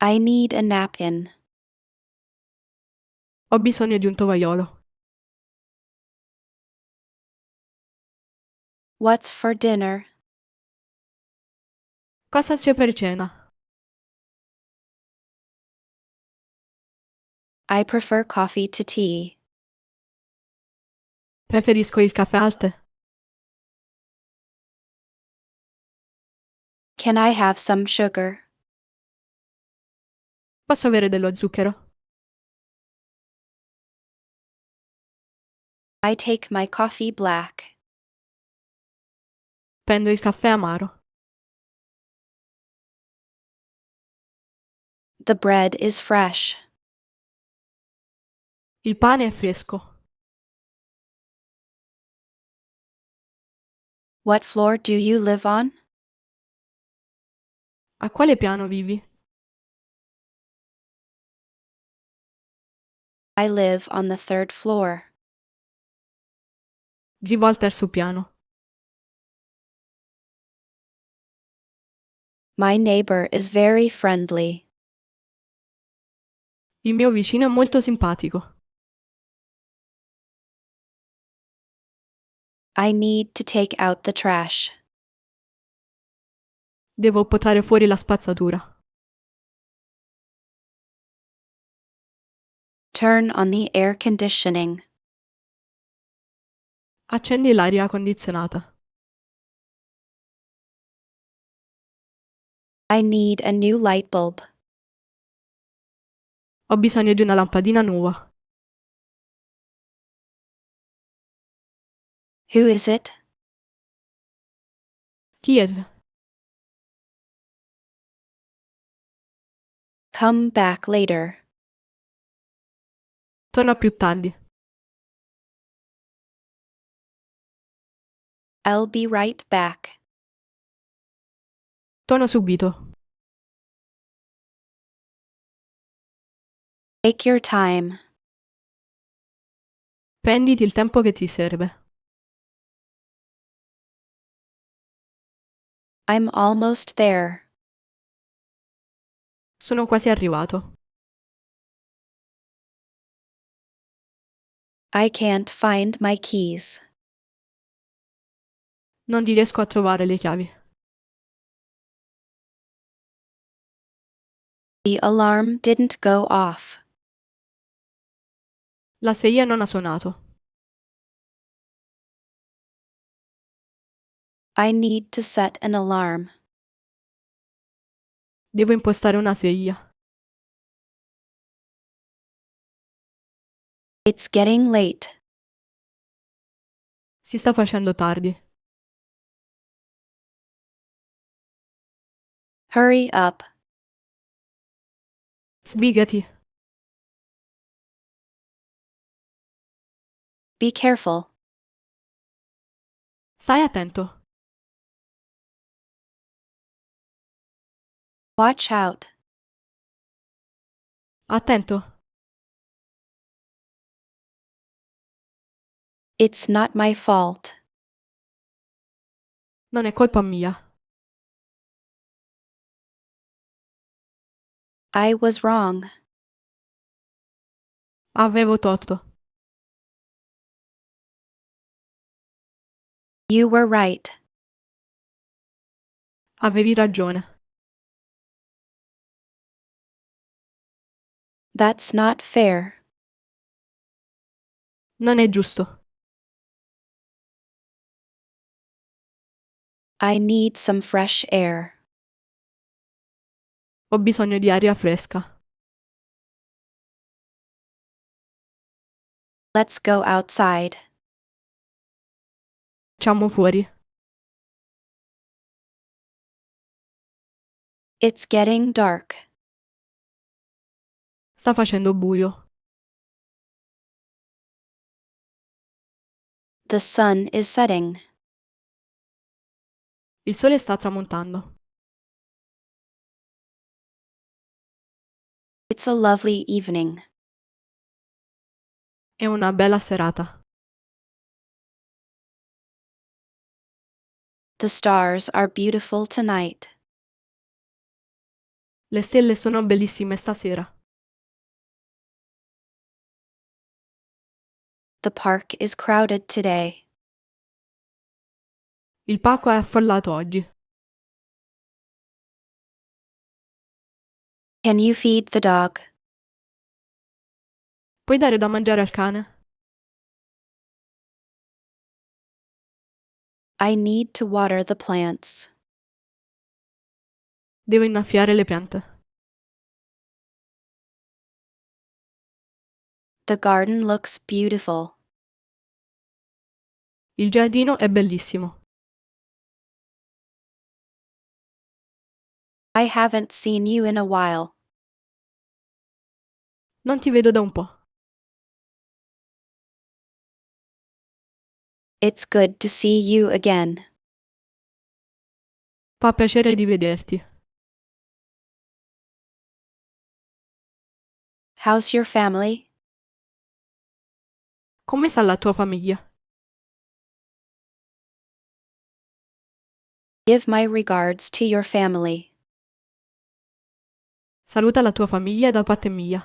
I need a napkin. Ho bisogno di un tovagliolo. What's for dinner? Cosa c'è per cena? I prefer coffee to tea. Preferisco il caffè al tè. Can I have some sugar? Posso avere dello zucchero? I take my coffee black. Prendo il caffè amaro. The bread is fresh. Il pane è fresco. What floor do you live on? A quale piano vivi? I live on the third floor. Vivo al terzo piano. My neighbor is very friendly. Il mio vicino è molto simpatico. I need to take out the trash. Devo portare fuori la spazzatura. Turn on the air conditioning. Accendi l'aria condizionata. I need a new light bulb. Ho bisogno di una lampadina nuova. Who is it? Chi è? Come back later. Torna più tardi. I'll be right back. Torno subito. Take your time. Prenditi il tempo che ti serve. I'm almost there. Sono quasi arrivato. I can't find my keys. Non riesco a trovare le chiavi. The alarm didn't go off. La sedia non ha suonato. I need to set an alarm. Devo impostare una sveglia. It's getting late. Si sta facendo tardi. Hurry up. Sbrigati. Be careful. Stai attento. Watch out. Attento. It's not my fault. Non è colpa mia. I was wrong. Avevo torto. You were right. Avevi ragione. That's not fair. Non è giusto. I need some fresh air. Ho bisogno di aria fresca. Let's go outside. Facciamo fuori. It's getting dark. Sta facendo buio. The sun is setting. Il sole sta tramontando. It's a lovely evening. È una bella serata. The stars are beautiful tonight. Le stelle sono bellissime stasera. The park is crowded today. Il parco è affollato oggi. Can you feed the dog? Puoi dare da mangiare al cane? I need to water the plants. Devo innaffiare le piante. The garden looks beautiful. Il giardino è bellissimo. I haven't seen you in a while. Non ti vedo da un po'. It's good to see you again. Fa piacere rivederti. How's your family? Come sta la tua famiglia? Give my regards to your family. Saluta la tua famiglia da parte mia.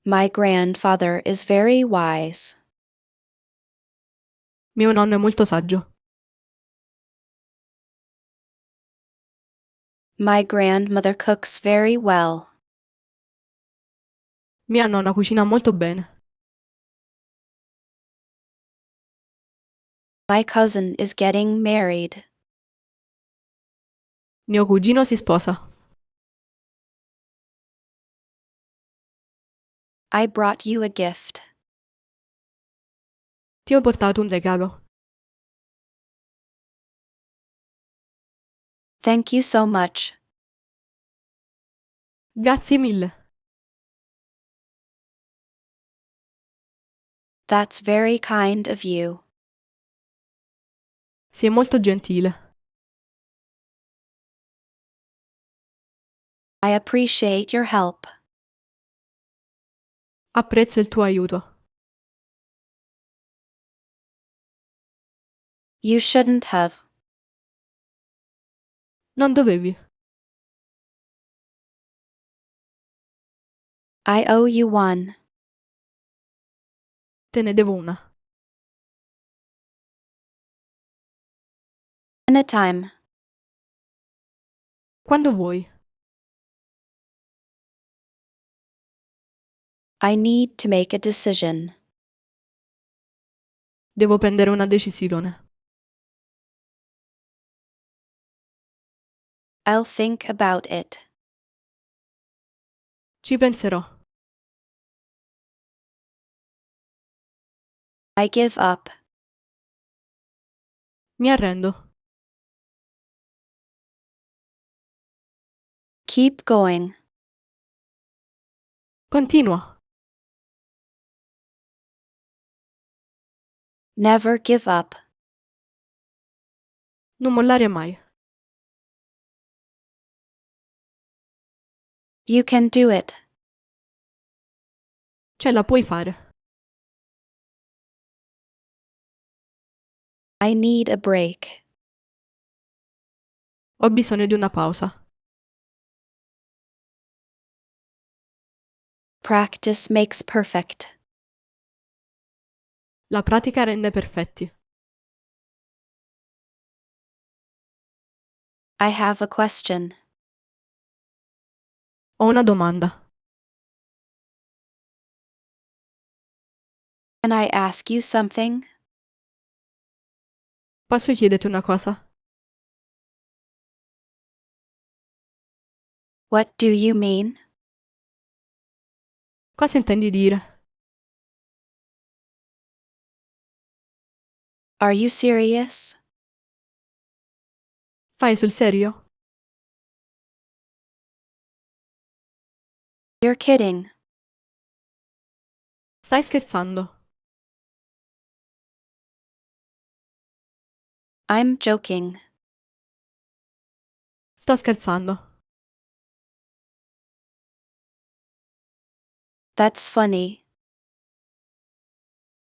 My grandfather is very wise. Mio nonno è molto saggio. My grandmother cooks very well. Mia nonna cucina molto bene. My cousin is getting married. Mio cugino si sposa. I brought you a gift. Ti ho portato un regalo. Thank you so much. Grazie mille. That's very kind of you. Sei molto gentile. I appreciate your help. Apprezzo il tuo aiuto. You shouldn't have. Non dovevi. I owe you one. Te ne devo una. Anytime. Quando vuoi. I need to make a decision. Devo prendere una decisione. I'll think about it. Ci penserò. I give up. Mi arrendo. Keep going. Continua. Never give up. Non mollare mai. You can do it. Ce la puoi fare. I need a break. Ho bisogno di una pausa. Practice makes perfect. La pratica rende perfetti. I have a question. Ho una domanda. Can I ask you something? Posso chiederti una cosa? What do you mean? Cosa intendi dire? Are you serious? Fai sul serio? You're kidding. Stai scherzando? I'm joking. Sto scherzando. That's funny.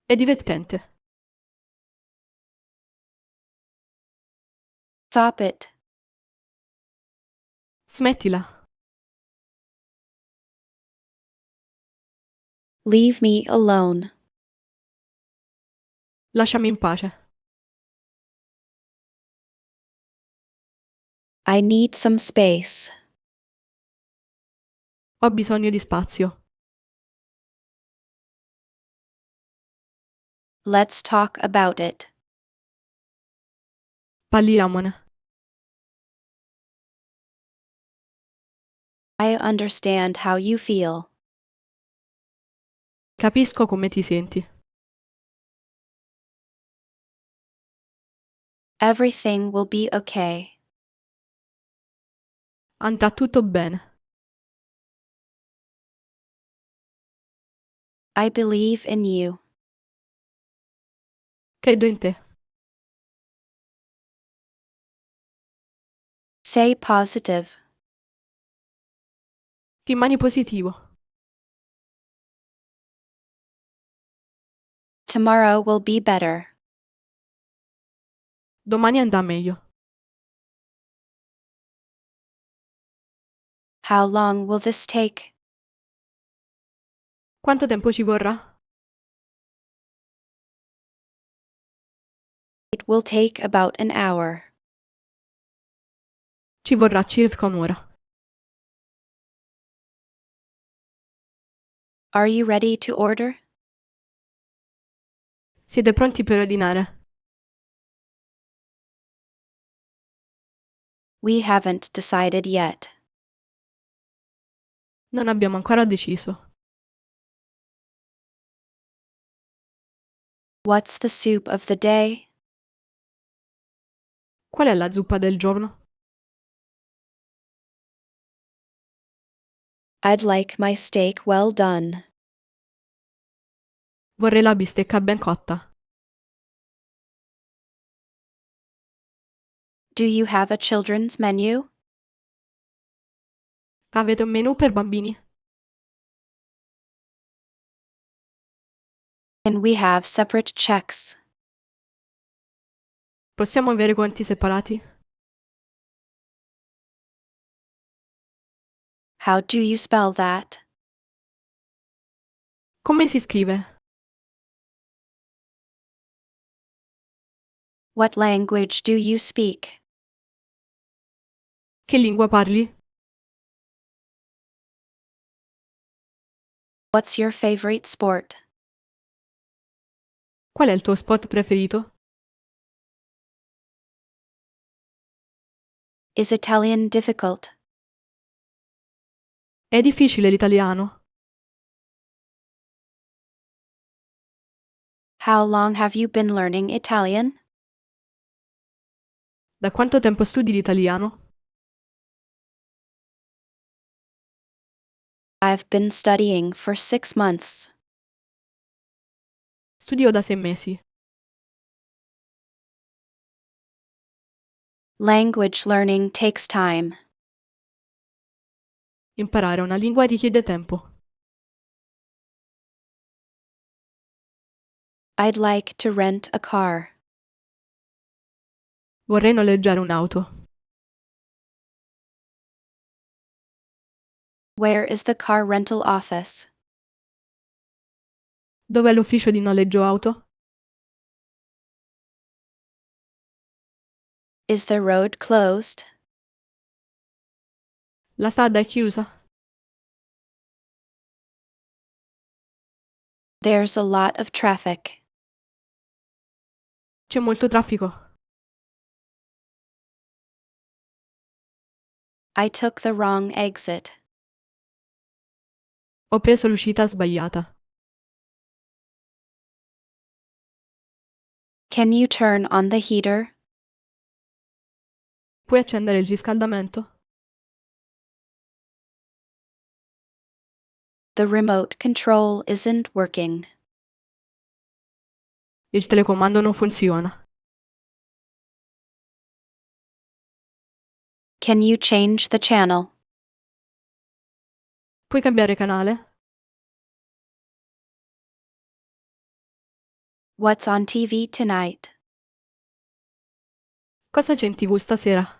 È divertente. Stop it. Smettila. Leave me alone. Lasciami in pace. I need some space. Ho bisogno di spazio. Let's talk about it. Parliamone. I understand how you feel. Capisco come ti senti. Everything will be okay. Andrà tutto bene. I believe in you. Credo in te. Say positive. Rimani positivo. Tomorrow will be better. Domani andrà meglio. How long will this take? Quanto tempo ci vorrà? It will take about an hour. Ci vorrà circa un'ora. Are you ready to order? Siete pronti per ordinare? We haven't decided yet. Non abbiamo ancora deciso. What's the soup of the day? Qual è la zuppa del giorno? I'd like my steak well done. Vorrei la bistecca ben cotta. Do you have a children's menu? Avete un menù per bambini? Can we have separate checks? Possiamo avere conti separati? How do you spell that? Come si scrive? What language do you speak? Che lingua parli? What's your favorite sport? Qual è il tuo sport preferito? Is Italian difficult? È difficile l'italiano? How long have you been learning Italian? Da quanto tempo studi l'italiano? I've been studying for 6 months. Studio da 6 mesi. Language learning takes time. Imparare una lingua richiede tempo. I'd like to rent a car. Vorrei noleggiare un'auto. Where is the car rental office? Dov'è l'ufficio di noleggio auto? Is the road closed? La strada è chiusa? There's a lot of traffic. C'è molto traffico. I took the wrong exit. Ho preso l'uscita sbagliata. Can you turn on the heater? Puoi accendere il riscaldamento? The remote control isn't working. Il telecomando non funziona. Can you change the channel? Puoi cambiare canale? What's on TV tonight? Cosa c'è in TV stasera?